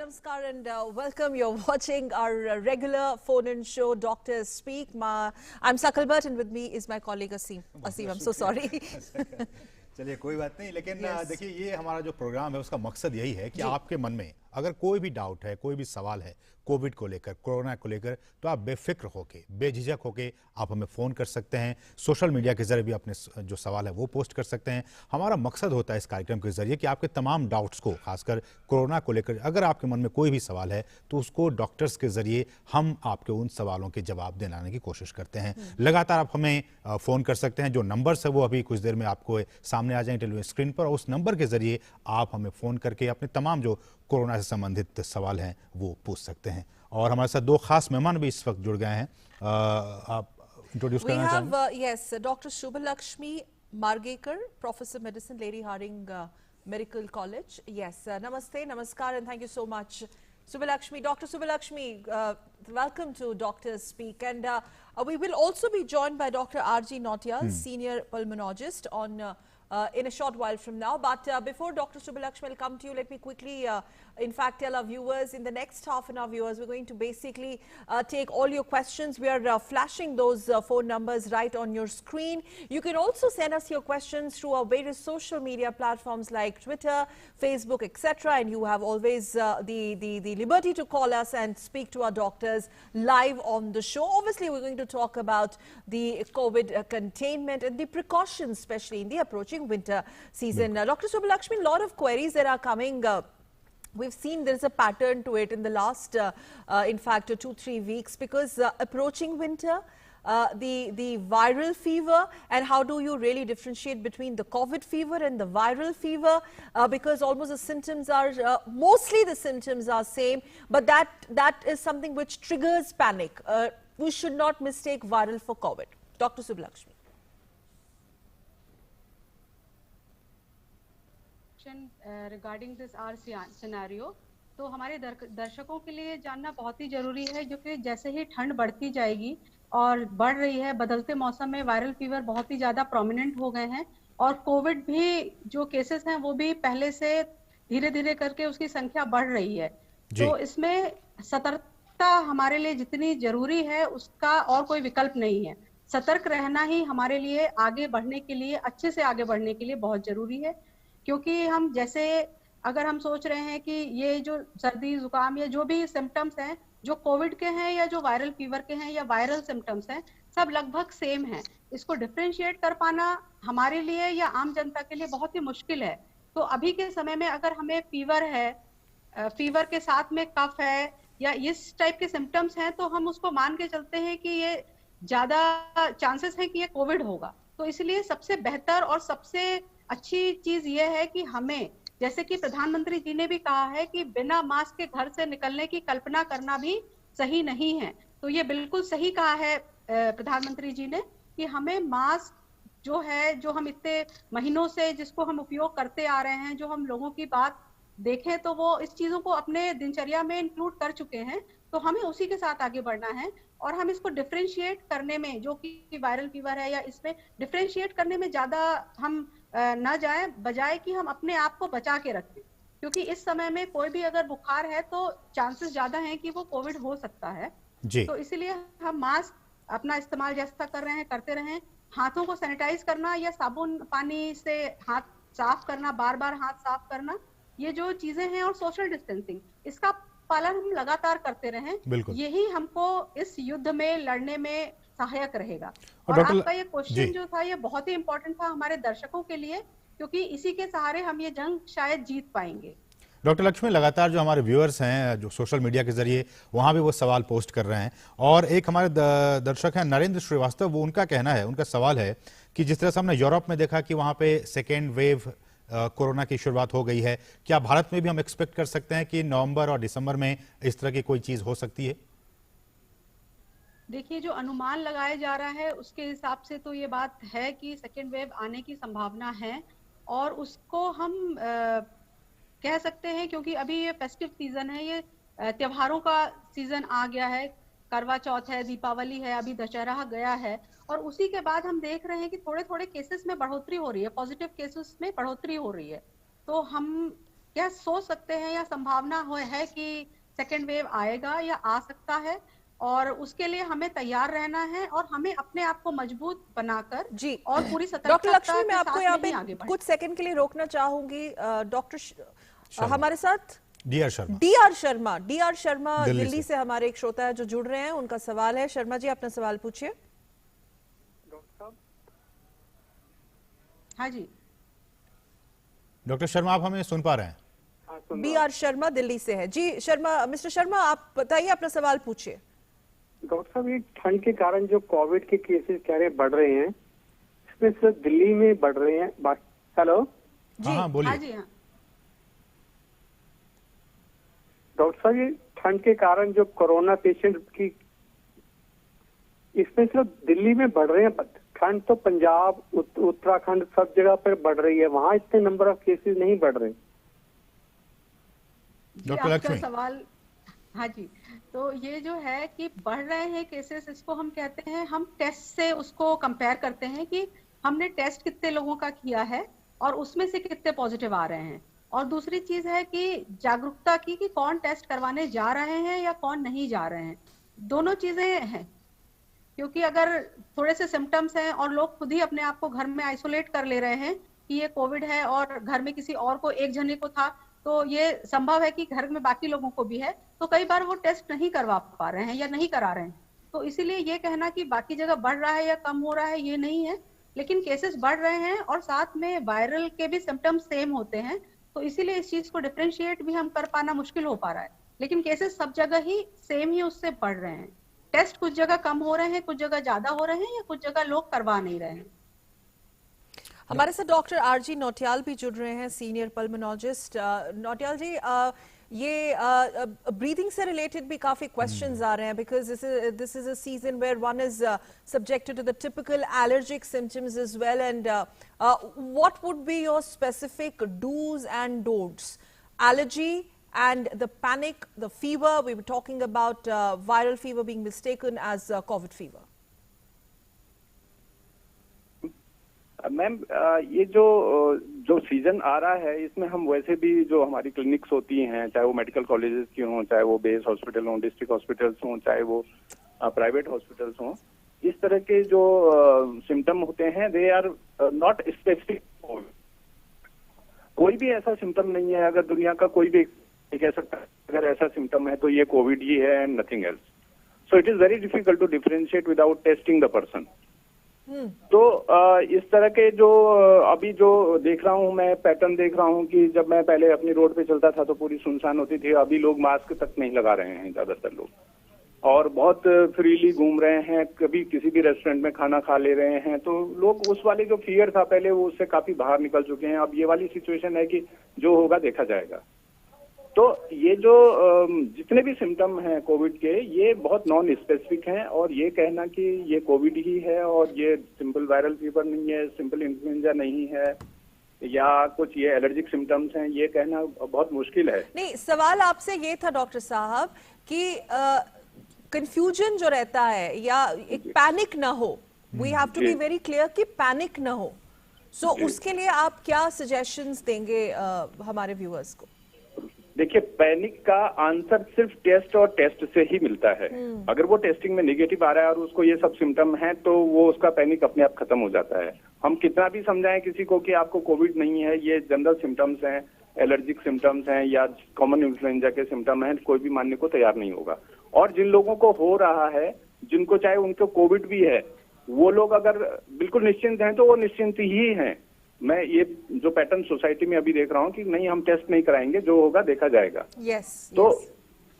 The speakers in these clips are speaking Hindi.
Namaskar and welcome. You're watching our regular phone-in show, Doctors Speak. I'm Sakal Bhatt and with me is my colleague Aseem. Aseem, I'm so sorry. चलिए कोई बात नहीं, लेकिन Yes. देखिए ये हमारा जो प्रोग्राम है उसका मकसद यही है कि आपके मन में अगर कोई भी डाउट है, कोई भी सवाल है कोविड को लेकर, कोरोना को लेकर, तो आप बेफिक्र होके, बेझिझक होके आप हमें फ़ोन कर सकते हैं। सोशल मीडिया के ज़रिए भी अपने जो सवाल है वो पोस्ट कर सकते हैं। हमारा मकसद होता है इस कार्यक्रम के ज़रिए कि आपके तमाम डाउट्स को, खासकर कोरोना को लेकर अगर आपके मन में कोई भी सवाल है तो उसको डॉक्टर्स के ज़रिए हम आपके उन सवालों के जवाब दिलाने की कोशिश करते हैं। लगातार आप हमें फ़ोन कर सकते हैं। जो नंबर्स है वो अभी कुछ देर में आपको सामने आ जाएंगे टेलीविजन स्क्रीन पर, और उस नंबर के ज़रिए आप हमें फ़ोन करके अपने तमाम जो कोरोना से संबंधित सवाल हैं वो पूछ सकते हैं। और हमारे साथ दो खास मेहमान भी इस वक्त जुड़ गए हैं। आप इंट्रोड्यूस We करना have, चाहेंगे? yes, Dr. Shubhalakshmi Margekar, Professor Medicine, Lady Harding Medical College. Yes, namaste, namaskar, and thank you so much. Subbalakshmi, Dr. Subbalakshmi, welcome to Doctors Speak. And we will also be joined by Dr. R.G. Nautiyal, Senior Pulmonologist, in a short while from now. But before Dr. Subbalakshmi will come to you, let me quickly, in fact, tell our viewers, in the next half an hour, viewers, we're going to basically take all your questions. We are flashing those phone numbers right on your screen. You can also send us your questions through our various social media platforms like Twitter, Facebook, etc. And you have always the liberty to call us and speak to our doctors live on the show. Obviously, we're going to talk about the COVID containment and the precautions, especially in the approaching winter season. Dr. Subbalakshmi, a lot of queries that are coming. We've seen there's a pattern to it in the last, in fact, 2-3 weeks, because approaching winter, the viral fever, and how do you really differentiate between the COVID fever and the viral fever, because almost the symptoms are, mostly the symptoms are same, but that is something which triggers panic. We should not mistake viral for COVID. Dr. Subbalakshmi. Regarding this our scenario, तो हमारे दर्शकों के लिए जानना बहुत ही जरूरी है, जो कि जैसे ही ठंड बढ़ती जाएगी और बढ़ रही है, बदलते मौसम में वायरल फीवर बहुत ही ज्यादा प्रोमिनेंट हो गए हैं, और कोविड भी जो केसेस हैं वो भी पहले से धीरे धीरे करके उसकी संख्या बढ़ रही है। तो इसमें सतर्कता हमारे लिए जितनी जरूरी है उसका और कोई विकल्प नहीं है। सतर्क रहना ही हमारे लिए आगे बढ़ने के लिए, अच्छे से आगे बढ़ने के लिए बहुत जरूरी है। क्योंकि हम जैसे अगर हम सोच रहे हैं कि ये जो सर्दी जुकाम या जो भी सिम्टम्स हैं जो कोविड के हैं या जो वायरल फीवर के हैं या वायरल सिम्टम्स हैं, सब लगभग सेम हैं। इसको डिफरेंशिएट कर पाना हमारे लिए या आम जनता के लिए बहुत ही मुश्किल है। तो अभी के समय में अगर हमें फीवर है, फीवर के साथ में कफ है या इस टाइप के सिम्टम्स हैं, तो हम उसको मान के चलते हैं कि ये ज्यादा चांसेस है कि ये कोविड होगा। तो इसलिए सबसे बेहतर और सबसे अच्छी चीज ये है कि हमें, जैसे कि प्रधानमंत्री जी ने भी कहा है कि बिना मास्क के घर से निकलने की कल्पना करना भी सही नहीं है। तो ये बिल्कुल सही कहा है प्रधानमंत्री जी ने कि हमें मास्क जो है, जो हम इतने महीनों से जिसको हम उपयोग करते आ रहे हैं, जो हम लोगों की बात देखें तो वो इस चीजों को अपने दिनचर्या में इंक्लूड कर चुके हैं, तो हमें उसी के साथ आगे बढ़ना है। और हम इसको डिफरेंशिएट करने में, जो कि वायरल फीवर है या इसमें डिफरेंशिएट करने में ज्यादा हम ना जाए, बजाय कि हम अपने आप को बचा के रखें, क्योंकि इस समय में कोई भी अगर बुखार है तो चांसेस ज्यादा हैं कि वो कोविड हो सकता है जी। तो इसलिए हम मास्क अपना इस्तेमाल जैसा कर रहे हैं करते रहें। हाथों को सैनिटाइज करना या साबुन पानी से हाथ साफ करना, बार बार हाथ साफ करना, ये जो चीजें हैं, और सोशल डिस्टेंसिंग, इसका पालन हम लगातार करते रहें। यही हमको इस युद्ध में लड़ने में सहायक रहेगा। और आपका ये क्वेश्चन जो था ये बहुत ही इंपॉर्टेंट था हमारे दर्शकों के लिए, क्योंकि इसी के सहारे हम ये जंग शायद जीत पाएंगे। डॉक्टर लक्ष्मी, लगातार जो हमारे व्यूअर्स हैं जो सोशल मीडिया के जरिए वहां भी वो सवाल पोस्ट कर रहे हैं, और एक हमारे दर्शक हैं नरेंद्र श्रीवास्तव, वो उनका कहना है, उनका सवाल है कि जिस तरह से हमने यूरोप में देखा कि वहां पे सेकेंड वेव कोरोना की शुरुआत हो गई है, क्या भारत में भी हम एक्सपेक्ट कर सकते हैं कि नवंबर और दिसंबर में इस तरह की कोई चीज हो सकती है? देखिए, जो अनुमान लगाया जा रहा है उसके हिसाब से तो ये बात है कि सेकेंड वेव आने की संभावना है, और उसको हम कह सकते हैं क्योंकि अभी ये फेस्टिव सीजन है, ये त्योहारों का सीजन आ गया है, करवा चौथ है, दीपावली है, अभी दशहरा गया है, और उसी के बाद हम देख रहे हैं कि थोड़े थोड़े केसेस में बढ़ोतरी हो रही है, पॉजिटिव केसेस में बढ़ोतरी हो रही है। तो हम क्या सोच सकते हैं या संभावना है कि सेकेंड वेव आएगा या आ सकता है, और उसके लिए हमें तैयार रहना है और हमें अपने आप को मजबूत बनाकर जी और पूरी डॉक्टर सतर्कता लक्ष्मी, मैं के आपको साथ यहाँ में पे ही आगे बढ़े। कुछ सेकंड के लिए रोकना चाहूंगी। डॉक्टर शर्मा। हमारे साथ DR Sharma D R Sharma Delhi Delhi से। से हमारे एक श्रोता है जो जुड़ रहे हैं, उनका सवाल है। शर्मा जी, अपना सवाल पूछिए। हाँ जी, डॉक्टर शर्मा, आप हमें सुन पा रहे हैं? बी आर शर्मा दिल्ली से है जी। शर्मा, मिस्टर शर्मा, आप बताइए, अपना सवाल पूछिए। डॉक्टर साहब, ये ठंड के कारण जो कोविड के केसेस कह रहे बढ़ रहे हैं, इसमें सिर्फ दिल्ली में बढ़ रहे हैं। हेलो जी हाँ हाँ बोलिए। जी, हाँ। डॉक्टर साहब, ये ठंड के कारण जो कोरोना पेशेंट की, इसमें सिर्फ दिल्ली में बढ़ रहे हैं। ठंड तो पंजाब, उत्तराखंड सब जगह पर बढ़ रही है, वहां इतने नंबर ऑफ केसेस नहीं बढ़ रहे। डॉक्टर आपका लक्ष्मी। सवाल, हाँ जी, तो ये जो है कि बढ़ रहे हैं केसेस, इसको हम कहते हैं, हम टेस्ट से उसको कंपेयर करते हैं कि हमने टेस्ट कितने लोगों का किया है और उसमें से कितने पॉजिटिव आ रहे हैं। और दूसरी चीज है कि जागरूकता की कि कौन टेस्ट करवाने जा रहे हैं या कौन नहीं जा रहे हैं। दोनों चीजें हैं, क्योंकि अगर थोड़े से सिम्टम्स हैं और लोग खुद ही अपने आप को घर में आइसोलेट कर ले रहे हैं कि ये कोविड है और घर में किसी और को, एक जने को था, तो ये संभव है कि घर में बाकी लोगों को भी है, तो कई बार वो टेस्ट नहीं करवा पा रहे हैं या नहीं करा रहे हैं। तो इसीलिए ये कहना कि बाकी जगह बढ़ रहा है या कम हो रहा है, ये नहीं है, लेकिन केसेस बढ़ रहे हैं और साथ में वायरल के भी सिम्टम्स सेम होते हैं। तो इसीलिए इस चीज को डिफरेंशिएट भी हम कर पाना मुश्किल हो पा रहा है, लेकिन केसेस सब जगह ही सेम ही उससे बढ़ रहे हैं। टेस्ट कुछ जगह कम हो रहे हैं, कुछ जगह ज्यादा हो रहे हैं, या कुछ जगह लोग करवा नहीं रहे हैं। हमारे साथ डॉक्टर आरजी नौटियाल भी जुड़ रहे हैं, सीनियर पल्मोनोलॉजिस्ट। नौटियाल जी, ये ब्रीदिंग से रिलेटेड भी काफी क्वेश्चंस आ रहे हैं, because this is a season where one is subjected to the typical allergic symptoms as well, and what would be your specific dos and don'ts? Allergy and the panic, the fever, we were talking about viral fever being mistaken as COVID fever. Ma'am, ये जो सीजन आ रहा है, इसमें हम वैसे भी जो हमारी क्लिनिक्स होती हैं, चाहे वो मेडिकल कॉलेजेस की हों, चाहे वो बेस हॉस्पिटल हों, डिस्ट्रिक्ट हॉस्पिटल्स हों, चाहे वो प्राइवेट हॉस्पिटल्स हों, इस तरह के जो सिम्टम होते हैं, दे आर नॉट स्पेसिफिक। कोई भी ऐसा सिम्टम नहीं है, अगर दुनिया का कोई भी कह सकता है अगर ऐसा सिम्टम है तो ये कोविड ही है and nothing else. So it is very difficult to differentiate without testing the person. तो इस तरह के जो अभी जो देख रहा हूँ मैं, पैटर्न देख रहा हूँ कि जब मैं पहले अपनी रोड पे चलता था तो पूरी सुनसान होती थी, अभी लोग मास्क तक नहीं लगा रहे हैं ज्यादातर लोग, और बहुत फ्रीली घूम रहे हैं, कभी किसी भी रेस्टोरेंट में खाना खा ले रहे हैं। तो लोग उस वाले जो फियर था पहले, वो उससे काफी बाहर निकल चुके हैं। अब ये वाली सिचुएशन है कि जो होगा देखा जाएगा। तो ये जो जितने भी सिम्टम हैं कोविड के, ये बहुत नॉन स्पेसिफिक हैं, और ये कहना कि ये कोविड ही है और ये सिंपल वायरल फीवर नहीं है, सिंपल इन्फ्लुएंजा नहीं है, या कुछ ये एलर्जिक सिम्टम्स हैं, ये कहना बहुत मुश्किल है। नहीं, सवाल आपसे ये था डॉक्टर साहब कि कंफ्यूजन जो रहता है या एक पैनिक ना हो, we have to be very clear कि पैनिक ना हो। सो उसके लिए आप क्या सजेशंस देंगे हमारे व्यूअर्स को? देखिए, पैनिक का आंसर सिर्फ टेस्ट और टेस्ट से ही मिलता है। अगर वो टेस्टिंग में नेगेटिव आ रहा है और उसको ये सब सिम्टम है, तो वो उसका पैनिक अपने आप खत्म हो जाता है। हम कितना भी समझाएं किसी को कि आपको कोविड नहीं है, ये जनरल सिम्टम्स हैं, एलर्जिक सिम्टम्स हैं या कॉमन इन्फ्लुएंजा के सिम्टम हैं, कोई भी मानने को तैयार नहीं होगा। और जिन लोगों को हो रहा है, जिनको चाहे उनको कोविड भी है, वो लोग अगर बिल्कुल निश्चिंत हैं तो वो निश्चिंत ही हैं। मैं ये जो पैटर्न सोसाइटी में अभी देख रहा हूँ कि नहीं, हम टेस्ट नहीं कराएंगे, जो होगा देखा जाएगा। तो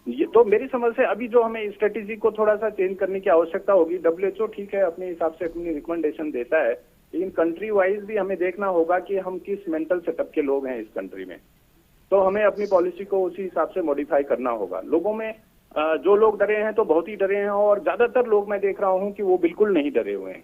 ये तो मेरी समझ से अभी जो हमें स्ट्रेटेजी को थोड़ा सा चेंज करने की आवश्यकता होगी। WHO ठीक है, अपने हिसाब से अपनी रिकमेंडेशन देता है, लेकिन कंट्री वाइज भी हमें देखना होगा कि हम किस मेंटल सेटअप के लोग हैं इस कंट्री में। तो हमें अपनी पॉलिसी को उसी हिसाब से मॉडिफाई करना होगा। लोगों में जो लोग डरे हैं तो बहुत ही डरे हैं, और ज्यादातर लोग मैं देख रहा हूँ कि वो बिल्कुल नहीं डरे हुए हैं।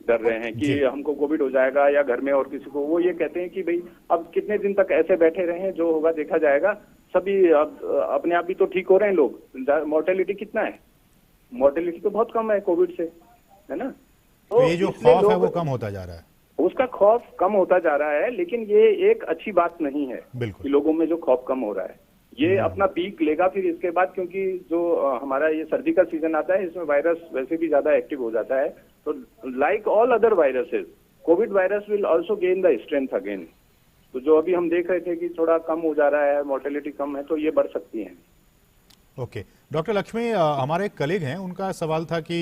डर रहे हैं कि हमको कोविड हो जाएगा या घर में और किसी को, वो ये कहते हैं कि भाई अब कितने दिन तक ऐसे बैठे रहे, जो होगा देखा जाएगा। सभी अपने आप भी तो ठीक हो रहे हैं लोग। मोर्टेलिटी कितना है? मोर्टेलिटी तो बहुत कम है कोविड से, है ना? तो ये जो खौफ है वो कम होता जा रहा है, उसका का खौफ कम होता जा रहा है, लेकिन ये एक अच्छी बात नहीं है बिल्कुल। कि लोगों में जो खौफ कम हो रहा है। ये अपना पीक लेगा फिर इसके बाद, क्योंकि जो हमारा ये सर्दी का सीजन आता है इसमें वायरस वैसे भी ज्यादा एक्टिव हो जाता है। तो like all other viruses, Covid virus will also gain the strength again. तो जो अभी हम देख रहे थे कि थोड़ा कम हो जा रहा है, मोर्टेलिटी कम है, तो ये बढ़ सकती है। ओके डॉक्टर लक्ष्मी, हमारे एक कलीग हैं, उनका सवाल था कि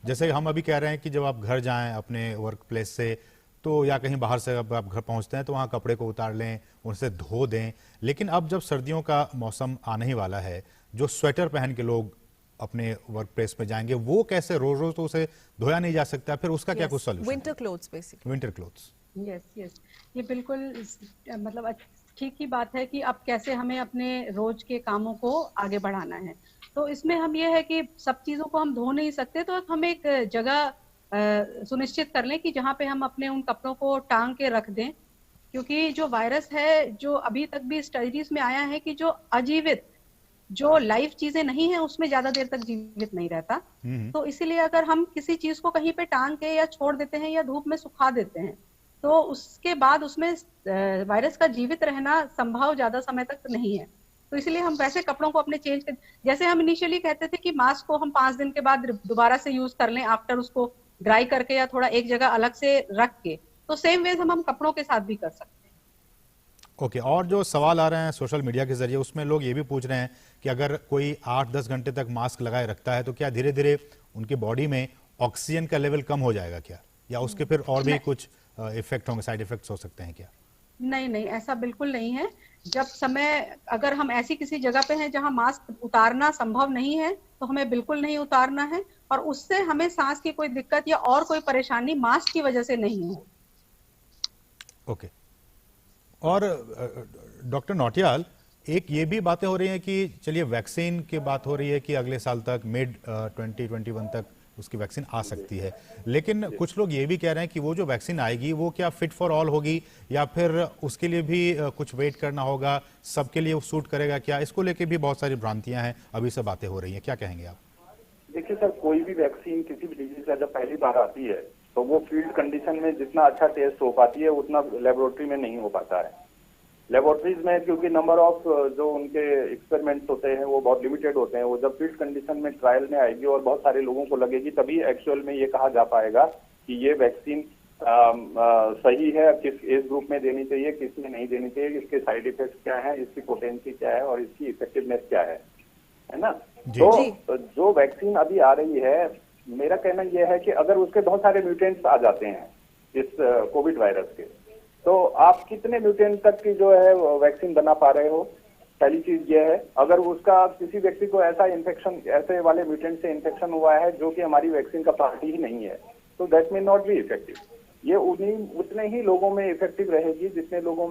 जैसे हम अभी कह रहे हैं कि जब आप घर जाएं अपने वर्क प्लेस से, तो या कहीं बाहर से आप घर पहुंचते हैं तो वहां कपड़े को उतार लें, उनसे धो दें, लेकिन अब जब सर्दियों का मौसम आने ही वाला है, जो स्वेटर पहन के लोग अपने वर्क प्लेस में जाएंगे, वो कैसे रोज रोज तो उसे धोया नहीं जा सकता, फिर उसका क्या कुछ solution? Winter clothes basically. Winter clothes. Yes, ये बिल्कुल मतलब ठीक ही बात है कि अब कैसे हमें अपने रोज के कामों को आगे बढ़ाना है। तो इसमें हम ये है कि सब चीजों को हम धो नहीं सकते, तो हम एक जगह सुनिश्चित कर लें कि जहाँ पे हम अपने उन कपड़ों को टांग के रख दें, क्योंकि जो वायरस है, जो अभी तक भी स्टडीज में आया है कि जो अजीवित, जो लाइव चीजें नहीं है उसमें ज्यादा देर तक जीवित नहीं रहता। तो इसीलिए अगर हम किसी चीज को कहीं पे टांग के या छोड़ देते हैं या धूप में सुखा देते हैं, तो उसके बाद उसमें वायरस का जीवित रहना संभव ज्यादा समय तक नहीं है। तो इसलिए हम वैसे कपड़ों को अपने चेंज कर, जैसे हम इनिशियली कहते थे कि मास्क को हम 5 दिन के बाद दोबारा से यूज कर लें, आफ्टर उसको ड्राई करके या थोड़ा एक जगह अलग से रख के, तो सेम वेज हम कपड़ों के साथ भी कर सकते हैं। ओके, और जो सवाल आ रहे हैं सोशल मीडिया के जरिए, उसमें लोग ये भी पूछ रहे हैं कि अगर कोई 8-10 घंटे तक मास्क लगाए रखता है तो क्या धीरे धीरे उनकी बॉडी में ऑक्सीजन का लेवल कम हो जाएगा क्या, या उसके फिर और भी कुछ इफेक्ट होंगे, साइड इफेक्ट्स हो सकते हैं क्या? नहीं, ऐसा बिल्कुल नहीं है। जब समय, अगर हम ऐसी किसी जगह पे हैं जहां मास्क उतारना संभव नहीं है, तो हमें बिल्कुल नहीं उतारना है, और उससे हमें सांस की कोई दिक्कत या और कोई परेशानी मास्क की वजह से नहीं हो। ओके। और डॉक्टर नौटियाल, एक ये भी बातें हो रही हैं कि चलिए वैक्सीन की बात हो रही है कि अगले साल तक, मिड 2021 तक उसकी वैक्सीन आ सकती है, लेकिन कुछ लोग ये भी कह रहे हैं कि वो जो वैक्सीन आएगी वो क्या फिट फॉर ऑल होगी, या फिर उसके लिए भी कुछ वेट करना होगा, सबके लिए सूट करेगा क्या? इसको लेके भी बहुत सारी भ्रांतियां हैं, अभी से बातें हो रही हैं, क्या कहेंगे आप? देखिए सर, कोई भी वैक्सीन किसी भी डिजीज का जब पहली बार आती है तो वो फील्ड कंडीशन में जितना अच्छा टेस्ट हो पाती है उतना लेबोरेटरी में नहीं हो पाता है। लेबोरेटरीज में क्योंकि नंबर ऑफ जो उनके एक्सपेरिमेंट्स होते हैं वो बहुत लिमिटेड होते हैं, वो जब फील्ड कंडीशन में ट्रायल में आएगी और बहुत सारे लोगों को लगेगी, तभी एक्चुअल में ये कहा जा पाएगा कि ये वैक्सीन सही है, किस एज ग्रुप में देनी चाहिए, किस में नहीं देनी चाहिए, इसके साइड इफेक्ट्स क्या है, इसकी पोटेंसी क्या है और इसकी इफेक्टिवनेस क्या है ना। तो जो वैक्सीन अभी आ रही है, मेरा कहना यह है कि अगर उसके बहुत सारे म्यूटेंट्स आ जाते हैं इस कोविड वायरस के, तो आप कितने म्यूटेंट तक की जो है वैक्सीन बना पा रहे हो, पहली चीज ये है। अगर उसका किसी व्यक्ति को ऐसा इन्फेक्शन, ऐसे वाले म्यूटेंट से इन्फेक्शन हुआ है जो कि हमारी वैक्सीन का पार्ट ही नहीं है, तो that may not be effective. ये उतने ही लोगों में इफेक्टिव रहेगी जितने लोगों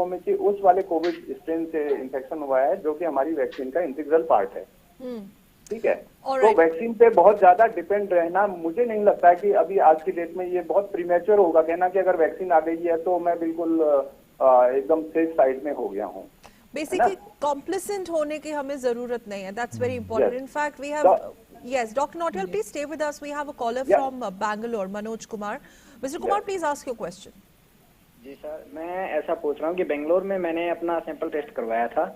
में कि उस वाले कोविड स्ट्रेन से इन्फेक्शन हुआ है जो कि हमारी वैक्सीन का इंटीग्रल पार्ट है। ठीक है। तो वैक्सीन पे बहुत ज्यादा डिपेंड रहना, मुझे नहीं लगता है कि अभी आज की डेट में ये बहुत प्रीमेच्योर होगा कहना कि अगर वैक्सीन आ गई है तो मैं बिल्कुल एकदम सेफ साइड में हो गया हूँ। बेसिकली कॉम्प्लिसेंट होने की हमें जरूरत नहीं है, that's very important. In fact we have, yes, Dr. Nautiyal, please stay with us. We have a caller from Bangalore, Manoj Kumar. Mr. Kumar, please ask your question. जी सर, मैं ऐसा पूछ रहा हूँ कि बेंगलोर में मैंने अपना सैंपल टेस्ट करवाया था,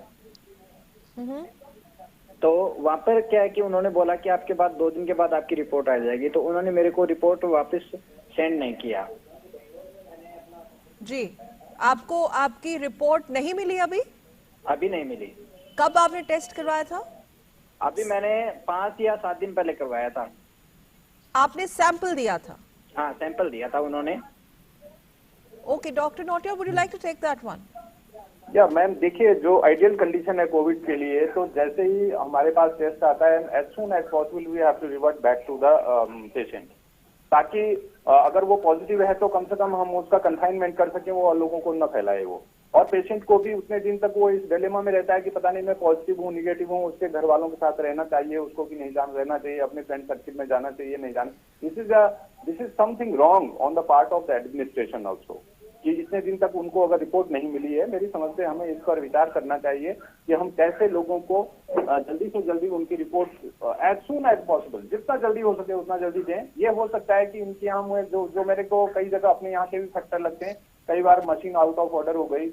तो वहाँ पर क्या है कि उन्होंने बोला कि आपके बाद 2 दिन के बाद आपकी रिपोर्ट आ जाएगी, तो उन्होंने मेरे को रिपोर्ट वापस सेंड नहीं किया। जी, आपको आपकी रिपोर्ट नहीं मिली अभी? अभी नहीं मिली। कब आपने टेस्ट करवाया था? अभी मैंने 5 या 7 दिन पहले करवाया था। आपने सैंपल दिया था? हाँ, सैंपल दिया था उन्होंने। Okay, doctor Nautiyal, would you like to take that one? या मैम, देखिए जो आइडियल कंडीशन है कोविड के लिए, तो जैसे ही हमारे पास टेस्ट आता है, as soon as possible we have to revert back to the patient, ताकि अगर वो पॉजिटिव है तो कम से कम हम उसका कंफाइनमेंट कर सकें, वो और लोगों को न फैलाए वो। और पेशेंट को भी उतने दिन तक वो इस डिलेमा में रहता है कि पता नहीं मैं पॉजिटिव हूँ, निगेटिव हूँ, उसके घर वालों के साथ रहना चाहिए उसको कि नहीं रहना चाहिए, अपने फ्रेंड सर्किल में जाना चाहिए नहीं जाना। This is something wrong on the part of the administration also. कि इतने दिन तक उनको अगर रिपोर्ट नहीं मिली है। मेरी समझ से हमें इस पर विचार करना चाहिए कि हम कैसे लोगों को जल्दी से जल्दी उनकी report as soon as possible, जितना जल्दी हो सके उतना जल्दी दें। ये हो सकता है कि इनके यहाँ में जो मेरे को कई जगह अपने यहाँ के भी फैक्टर लगते हैं, कई बार मशीन आउट ऑफ ऑर्डर हो गई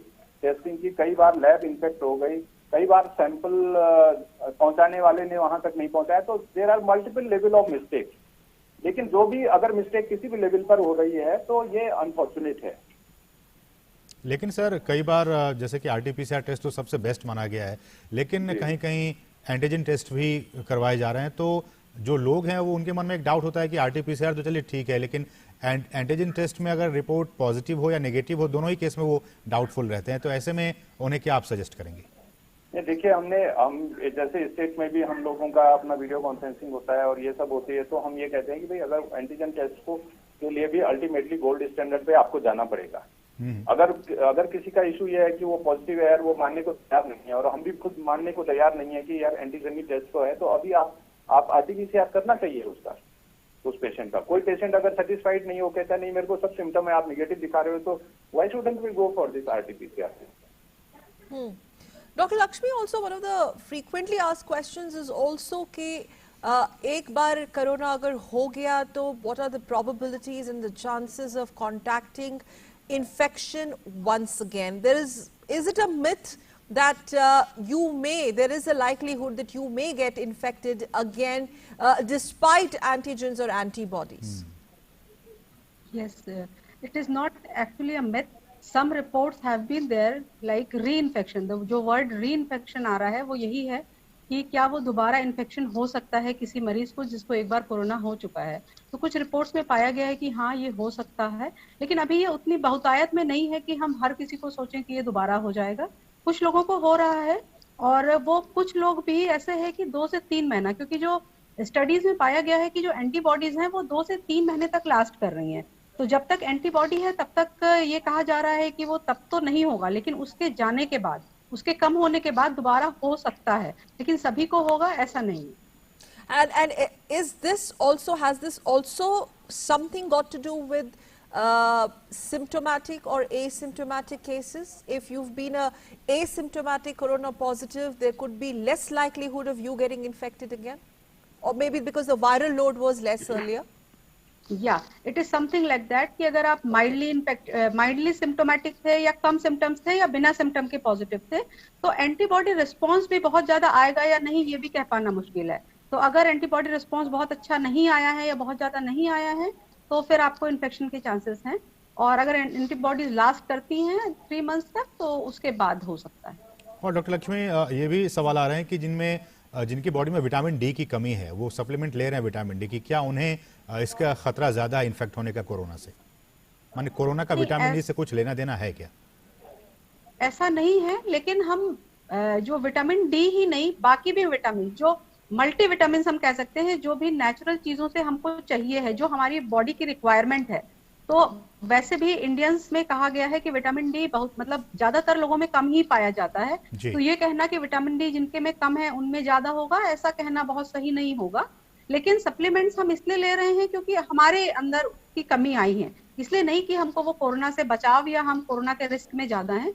टेस्टिंग की, कई बार लैब इन्फेक्ट हो गई, कई बार सैंपल पहुंचाने वाले ने वहां तक नहीं पहुंचाया, तो there are multiple level of mistake. लेकिन जो भी अगर मिस्टेक किसी भी लेवल पर हो रही है तो ये अनफॉर्चुनेट है। लेकिन सर कई बार जैसे कि आरटीपीसीआर टेस्ट तो सबसे बेस्ट माना गया है, लेकिन कहीं कहीं एंटीजन टेस्ट भी करवाए जा रहे हैं, तो जो लोग हैं वो उनके मन में एक डाउट होता है कि आरटीपीसीआर तो चलिए ठीक है, लेकिन एंटीजन टेस्ट में अगर रिपोर्ट पॉजिटिव हो या नेगेटिव हो, दोनों ही केस में वो डाउटफुल रहते हैं, तो ऐसे में उन्हें क्या आप सजेस्ट करेंगे? देखिए हम जैसे स्टेट में भी हम लोगों का अपना वीडियो कॉन्फ्रेंसिंग होता है और ये सब होती है, तो हम ये कहते हैं कि भाई अगर एंटीजन टेस्ट के लिए भी अल्टीमेटली गोल्ड स्टैंडर्ड पे आपको जाना पड़ेगा। अगर किसी का इशू ये है कि वो पॉजिटिव है यार, वो मानने को तैयार नहीं है और हम भी खुद मानने को तैयार नहीं है कि यार एंटीजन टेस्ट तो है, तो अभी आप आरटीपीसीआर करना चाहिए उसका, उस पेशेंट का। कोई पेशेंट अगर सेटिस्फाइड नहीं हो, कहता नहीं मेरे को सब सिम्टम है, आप निगेटिव दिखा रहे हो, तो why shouldn't we go for this RTPCR? Dr. Lakshmi, also one of the frequently asked questions is also कि एक बार कोरोना अगर हो गया तो what are the probabilities and the chances of contacting infection once again? Is it a myth that there is a likelihood that you may get infected again despite antigens or antibodies? Yes, it is not actually a myth. Some reports have been there like reinfection. जो वर्ड reinfection आ रहा है वो यही है कि क्या वो दोबारा इन्फेक्शन हो सकता है किसी मरीज को जिसको एक बार कोरोना हो चुका है। तो कुछ रिपोर्ट्स में पाया गया है कि हाँ ये हो सकता है, लेकिन अभी ये उतनी बहुतायत में नहीं है कि हम हर किसी को सोचें कि ये दोबारा हो जाएगा। कुछ लोगों को हो रहा है और वो कुछ लोग भी ऐसे है कि 2 से 3 महीना, क्योंकि जो स्टडीज में पाया गया है कि जो एंटीबॉडीज हैं वो 2 से 3 महीने तक लास्ट कर रही हैं। तो जब तक एंटीबॉडी है तब तक ये कहा जा रहा है कि वो तब तो नहीं होगा, लेकिन उसके जाने के बाद, उसके कम होने के बाद दोबारा हो सकता है, लेकिन सभी को होगा ऐसा नहीं है। And has this also something got to do with symptomatic or asymptomatic cases? If you've been a asymptomatic corona positive, there could be less likelihood of you getting infected again, or maybe because the viral load was less earlier. Yeah, it is something like that कि अगर आप माइल्डली सिम्टोमेटिक थे या कम सिम्टम्स थे या बिना सिम्टम के पॉजिटिव थे, तो एंटीबॉडी रिस्पॉन्स भी बहुत ज्यादा आएगा या नहीं ये भी कह पाना मुश्किल है। तो अगर एंटीबॉडी रिस्पॉन्स बहुत अच्छा नहीं आया है या बहुत ज्यादा नहीं आया है तो फिर आपको इन्फेक्शन के चांसेस हैं, और अगर एंटीबॉडीज लास्ट करती हैं 3 मंथ्स तक तो उसके बाद हो सकता है। और डॉक्टर लक्ष्मी, ये भी सवाल आ रहे हैं कि जिनकी बॉडी में विटामिन डी की कमी है, वो सप्लीमेंट ले रहे हैं विटामिन डी की, क्या उन्हें इसका खतरा ज्यादा इन्फेक्ट होने का कोरोना से? माने कोरोना का विटामिन डी से कुछ लेना देना है क्या? ऐसा नहीं है, लेकिन हम जो विटामिन डी ही नहीं बाकी भी विटामिन, जो मल्टी विटामिन हम कह सकते हैं, जो भी नेचुरल चीजों से हमको चाहिए है, जो हमारी बॉडी की रिक्वायरमेंट है, तो वैसे भी इंडियंस में कहा गया है कि विटामिन डी बहुत मतलब ज्यादातर लोगों में कम ही पाया जाता है। तो ये कहना कि विटामिन डी जिनके में कम है उनमें ज्यादा होगा, ऐसा कहना बहुत सही नहीं होगा। लेकिन सप्लीमेंट्स हम इसलिए ले रहे हैं क्योंकि हमारे अंदर की कमी आई है, इसलिए नहीं कि हमको वो कोरोना से बचाव या हम कोरोना के रिस्क में ज्यादा हैं,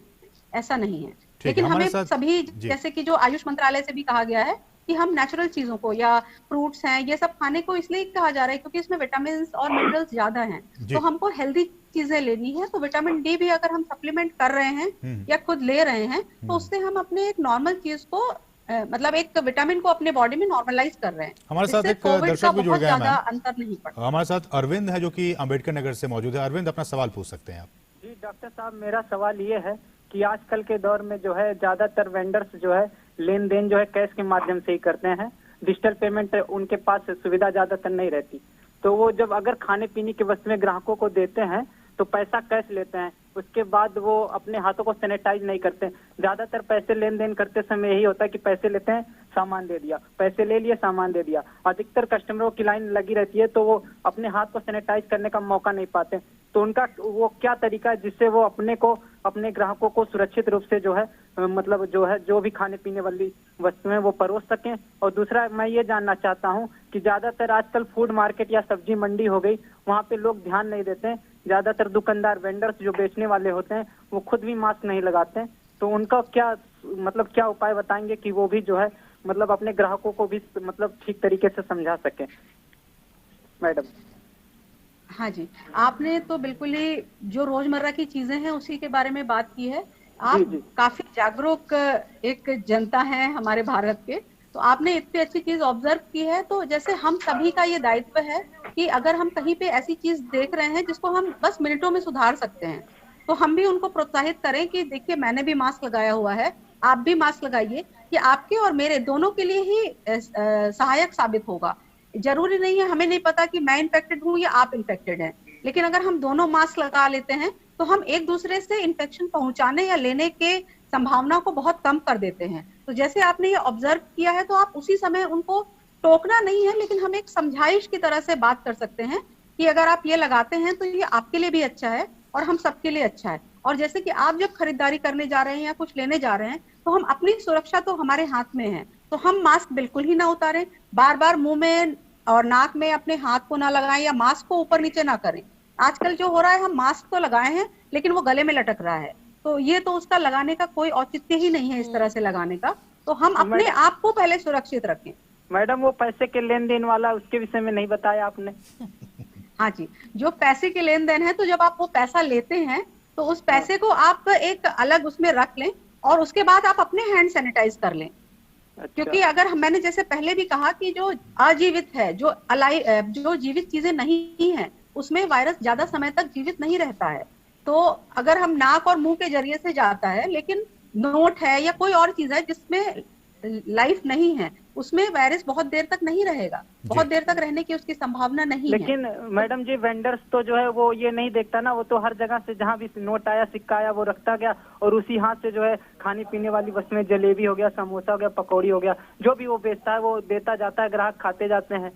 ऐसा नहीं है। लेकिन हमें सभी, जैसे कि जो आयुष मंत्रालय से भी कहा गया है कि हम नेचुरल चीजों को या फ्रूट्स हैं ये सब खाने को इसलिए कहा जा रहा है क्योंकि इसमें विटामिन और मिनरल्स ज्यादा हैं, तो हमको हेल्दी चीजें लेनी है। तो विटामिन डी भी अगर हम सप्लीमेंट कर रहे हैं या खुद ले रहे हैं तो उससे हम अपने एक नॉर्मल चीज को मतलब एक विटामिन को अपने बॉडी में नॉर्मलाइज कर रहे हैं। हमारे साथ एक दर्शक भी जुड़ गए हैं, अंतर नहीं पड़ता। हमारे साथ अरविंद है जो कि अंबेडकर नगर से मौजूद है। अरविंद, अपना सवाल पूछ सकते हैं आप। जी डॉक्टर साहब, मेरा सवाल ये है कि आजकल के दौर में जो है ज्यादातर वेंडर्स जो है लेन देन जो है कैश के माध्यम से ही करते हैं, डिजिटल पेमेंट उनके पास सुविधा ज्यादातर नहीं रहती। तो वो जब अगर खाने पीने की वस्तुएं ग्राहकों को देते हैं तो पैसा कैश लेते हैं, उसके बाद वो अपने हाथों को सैनिटाइज नहीं करते। ज्यादातर पैसे लेन देन करते समय यही होता है कि पैसे लेते हैं, सामान दे दिया, पैसे ले लिए, सामान दे दिया। अधिकतर कस्टमरों की लाइन लगी रहती है तो वो अपने हाथ को सैनिटाइज करने का मौका नहीं पाते। तो उनका वो क्या तरीका है जिससे वो अपने ग्राहकों को सुरक्षित रूप से जो है मतलब जो भी खाने पीने वाली वस्तुएं वो परोस सकें। और दूसरा मैं ये जानना चाहता हूं कि ज्यादातर आजकल फूड मार्केट या सब्जी मंडी हो गई, वहां पे लोग ध्यान नहीं देते हैं ज्यादातर दुकानदार वेंडर्स जो बेचने वाले होते हैं वो खुद भी मास्क नहीं लगाते हैं। तो उनका क्या मतलब क्या उपाय बताएंगे कि वो भी जो है मतलब अपने ग्राहकों को भी मतलब ठीक तरीके से समझा सके मैडम? हाँ जी, आपने तो बिल्कुल ही जो रोजमर्रा की चीजें हैं उसी के बारे में बात की है। आप जी। काफी जागरूक एक जनता है हमारे भारत के, तो आपने इतनी अच्छी चीज ऑब्जर्व की है। तो जैसे हम सभी का ये दायित्व है कि अगर हम कहीं पे ऐसी चीज देख रहे हैं जिसको हम बस मिनटों में सुधार सकते हैं, तो हम भी उनको प्रोत्साहित करें कि देखिए मैंने भी मास्क लगाया हुआ है, आप भी मास्क लगाइए। ये आपके और मेरे दोनों के लिए ही सहायक साबित होगा। जरूरी नहीं है, हमें नहीं पता कि मैं इन्फेक्टेड हूँ या आप इन्फेक्टेड हैं, लेकिन अगर हम दोनों मास्क लगा लेते हैं तो हम एक दूसरे से इन्फेक्शन पहुंचाने या लेने के संभावना को बहुत कम कर देते हैं। तो जैसे आपने ये ऑब्जर्व किया है, तो आप उसी समय उनको टोकना नहीं है, लेकिन हम एक समझाइश की तरह से बात कर सकते हैं कि अगर आप ये लगाते हैं तो ये आपके लिए भी अच्छा है और हम सबके लिए अच्छा है। और जैसे कि आप जब खरीदारी करने जा रहे हैं या कुछ लेने जा रहे हैं, तो हम अपनी सुरक्षा तो हमारे हाथ में है, तो हम मास्क बिल्कुल ही ना उतारें, बार बार मुंह में और नाक में अपने हाथ को ना लगाएं या मास्क को ऊपर नीचे ना करें। आजकल जो हो रहा है, हम मास्क तो लगाए हैं लेकिन वो गले में लटक रहा है, तो ये तो उसका लगाने का कोई औचित्य ही नहीं है इस तरह से लगाने का। तो हम अपने आप को पहले सुरक्षित रखें। मैडम वो पैसे के लेन देन वाला उसके विषय में नहीं बताया आपने। हाँ जी, जो पैसे के लेन देन है, तो जब आप वो पैसा लेते हैं तो उस पैसे को आप एक अलग उसमें रख लें और उसके बाद आप अपने हैंड सैनिटाइज कर लें। अच्छा। क्योंकि अगर मैंने जैसे पहले भी कहा कि जो अजीवित है, जो जीवित चीजें नहीं है, उसमें वायरस ज्यादा समय तक जीवित नहीं रहता है। तो अगर हम नाक और मुंह के जरिए से जाता है, लेकिन नोट है या कोई और चीज है जिसमें लाइफ नहीं है, उसमें वायरस बहुत देर तक नहीं रहेगा, बहुत देर तक रहने की उसकी संभावना नहीं है। लेकिन मैडम जी वेंडर्स तो जो है वो ये नहीं देखता ना, वो तो हर जगह से जहाँ भी नोट आया सिक्का आया वो रखता गया और उसी हाथ से जो है खाने पीने वाली वस्तुएं, जलेबी हो गया, समोसा हो गया, पकौड़ी हो गया, जो भी वो बेचता है वो देता जाता है, ग्राहक खाते जाते हैं।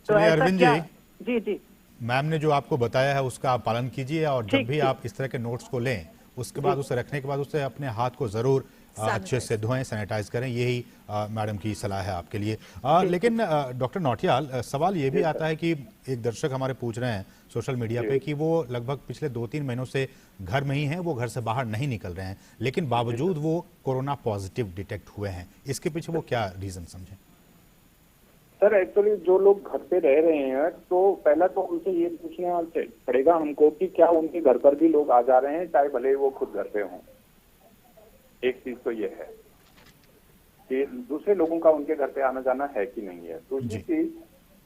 तो ऐसा अरविंद क्या? जी, जी मैम ने जो आपको बताया है उसका आप पालन कीजिए और जब भी आप इस तरह के नोट्स को लें उसके बाद उसे रखने के बाद उसे अपने हाथ को जरूर अच्छे से धोएं, सैनिटाइज करें। यही मैडम की सलाह है आपके लिए। लेकिन डॉक्टर नौटियाल, सवाल ये भी आता है कि एक दर्शक हमारे पूछ रहे हैं सोशल मीडिया पे कि वो लगभग पिछले 2-3 महीनों से घर में ही हैं, वो घर से बाहर नहीं निकल रहे हैं, लेकिन बावजूद वो कोरोना पॉजिटिव डिटेक्ट हुए हैं। इसके पीछे वो क्या रीजन समझें? सर एक्चुअली जो लोग घर पे रह रहे हैं, तो पहला तो उनसे ये पूछना पड़ेगा हमको कि क्या उनके घर पर भी लोग आ जा रहे हैं, चाहे भले वो खुद घर पे हों। एक चीज तो ये है कि दूसरे लोगों का उनके घर पे आना जाना है कि नहीं है। दूसरी चीज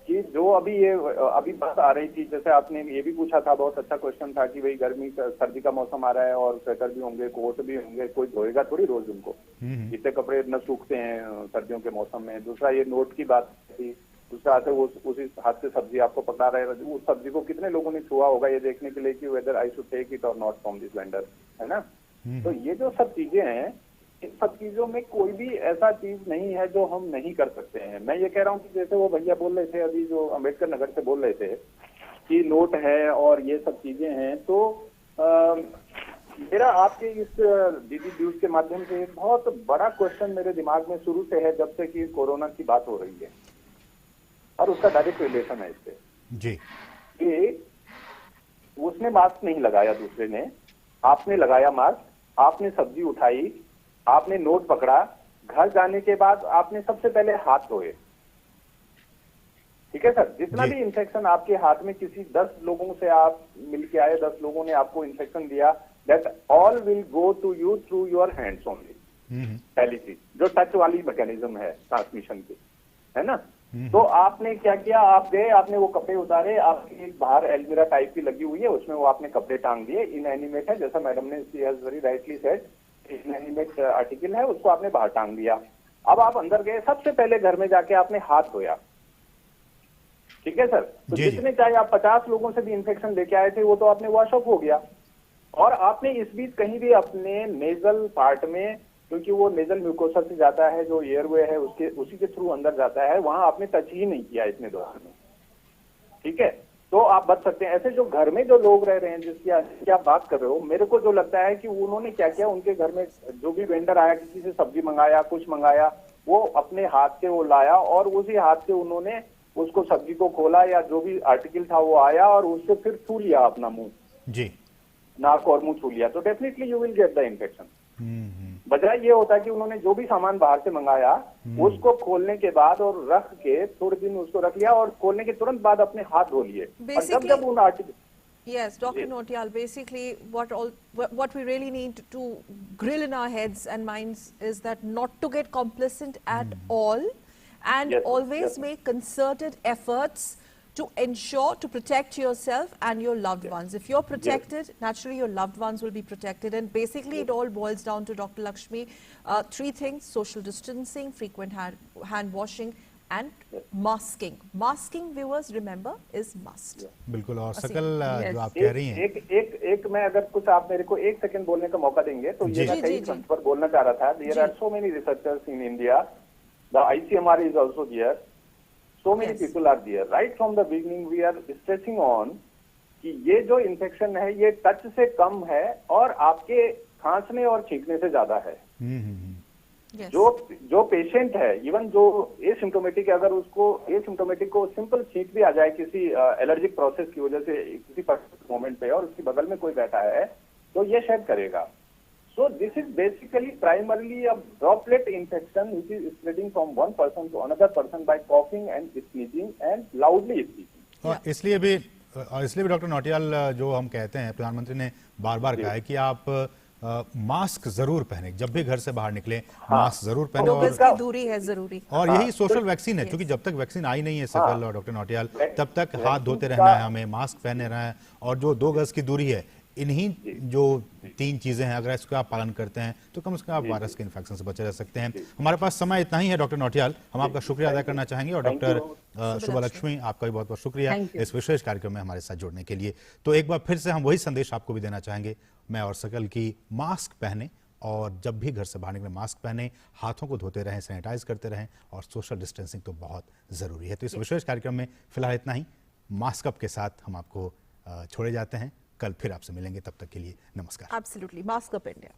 कि जो अभी बात आ रही थी, जैसे आपने ये भी पूछा था, बहुत अच्छा क्वेश्चन था कि भाई सर्दी का मौसम आ रहा है और स्वेटर भी होंगे, कोट भी होंगे, कोई धोएगा थोड़ी रोज उनको, इतने कपड़े न सूखते हैं सर्दियों के मौसम में। दूसरा ये नोट की बात थी, दूसरा आते उसी हाथ से सब्जी आपको पका रहे हैं, उस सब्जी को कितने लोगों ने छुआ होगा ये देखने के लिए कि whether I should take it और नॉट फ्रॉम दिस वेंडर, है ना। तो ये जो सब चीजें हैं, इन सब चीजों में कोई भी ऐसा चीज नहीं है जो हम नहीं कर सकते हैं। मैं ये कह रहा हूँ कि जैसे वो भैया बोल रहे थे अभी, जो अम्बेडकर नगर से बोल रहे थे कि नोट है और ये सब चीजें हैं, तो मेरा आपके इस डीडी न्यूज के माध्यम से एक बहुत बड़ा क्वेश्चन मेरे दिमाग में शुरू से है, जब से कि कोरोना की बात हो रही है और उसका डायरेक्ट रिलेशन है इससे जी। कि उसने मास्क नहीं लगाया, दूसरे ने, आपने लगाया मास्क, आपने सब्जी उठाई, आपने नोट पकड़ा, घर जाने के बाद आपने सबसे पहले हाथ धोए। ठीक है सर, जितना भी इन्फेक्शन आपके हाथ में, किसी 10 लोगों से आप मिलके आए, 10 लोगों ने आपको इन्फेक्शन दिया, that all will go to you through your hands only. पहली चीज जो टच वाली मैकेनिज्म है ट्रांसमिशन की, है ना। तो आपने क्या किया, आप गए, आपने वो कपड़े उतारे, आपकी एक बाहर एलमीरा टाइप की लगी हुई है, उसमें वो आपने कपड़े टांग दिए, इनएनिमेट है, जैसा मैडम ने very rightly said, inanimate article है, उसको आपने बाहर टांग दिया। अब आप अंदर गए, सबसे पहले घर में जाके आपने हाथ धोया। ठीक है सर, तो जितने चाहे आप 50 लोगों से भी इन्फेक्शन लेके आए थे, वो तो आपने वॉश ऑफ हो गया। और आपने इस बीच कहीं भी अपने नेजल पार्ट में, क्योंकि वो नेजल म्यूकोसा से जाता है, जो एयरवे है उसी के थ्रू अंदर जाता है, वहां आपने टच ही नहीं किया इतने दौरान में। ठीक है, तो आप बच सकते हैं। ऐसे जो घर में जो लोग रह रहे हैं, जिसकी आप बात कर रहे हो, मेरे को जो लगता है कि उन्होंने क्या किया, उनके घर में जो भी वेंडर आया, किसी से सब्जी मंगाया, कुछ मंगाया, वो अपने हाथ से वो लाया और उसी हाथ से उन्होंने उसको सब्जी को खोला या जो भी आर्टिकल था वो आया और उससे फिर छू लिया अपना मुंह, जी। नाक और मुंह छू लिया तो definitely you will get the infection. वजह ये होता है कि उन्होंने जो भी सामान बाहर से मंगाया उसको खोलने के बाद और रख के थोड़े दिन उसको रख लिया और खोलने के तुरंत बाद अपने हाथ धो लिए। और जब जब उन Yes, Dr. Nautiyal, basically what we really need to grill in our heads and minds is that not to get complacent at all, and always make concerted efforts to ensure to protect yourself and your loved ones. If you're protected, naturally your loved ones will be protected, and basically it all boils down to, Dr. Lakshmi, three things: social distancing, frequent hand washing, and masking. Masking, viewers, remember, is must. बिल्कुल। और सकल जो आप कह रही हैं, एक मैं अगर कुछ आप मेरे को एक सेकंड बोलने का मौका देंगे तो ये मैं कई फ्रंट पर बोलना चाह रहा था। There are so many researchers in India, the ICMR is also here, so many people are here. Right from the beginning we are stressing on कि ये जो इन्फेक्शन है ये टच से कम है और आपके खांसने और छींकने से ज्यादा है। Yes. जो पेशेंट है, इवन जो एसिम्प्टोमेटिक, अगर उसको एसिम्प्टोमेटिक को सिंपल छींक भी आ जाए किसी एलर्जिक प्रोसेस की वजह से किसी पर्टिकुलर मोमेंट पे और उसके बगल में कोई बैठा है तो ये शेड करेगा। So this is basically primarily a droplet infection which is spreading from one person to another person by coughing and sneezing and loudly speaking. और इसलिए भी डॉक्टर नौटियाल, जो हम कहते हैं, प्रधानमंत्री ने बार बार कहा है कि आप मास्क जरूर पहने, जब भी घर से बाहर निकले मास्क जरूर पहने। दो गज की दूरी है जरूरी। और यही सोशल वैक्सीन है, क्योंकि जब तक वैक्सीन आई नहीं है सकल और डॉक्टर नौटियाल, तब तक हाथ धोते रहना है हमें, मास्क पहने रहना है, और जो 2 गज की दूरी है, इन्हीं जो 3 चीजें हैं, अगर इसका आप पालन करते हैं तो कम से कम आप वायरस के इन्फेक्शन से बचे रह सकते हैं। हमारे पास समय इतना ही है डॉक्टर नौटियाल, हम आपका शुक्रिया अदा करना चाहेंगे, और डॉक्टर शुभलक्ष्मी, आपका भी बहुत बहुत शुक्रिया इस विशेष कार्यक्रम में हमारे साथ जुड़ने के लिए। तो एक बार फिर से हम वही संदेश आपको भी देना चाहेंगे, मैं और सकल, की मास्क पहने, और जब भी घर से बाहर निकले मास्क पहने, हाथों को धोते रहें, सैनिटाइज करते रहें, और सोशल डिस्टेंसिंग तो बहुत जरूरी है। तो इस विशेष कार्यक्रम में फिलहाल इतना ही। मास्क अप के साथ हम आपको छोड़े जाते हैं, कल फिर आपसे मिलेंगे, तब तक के लिए नमस्कार। Absolutely, mask up India.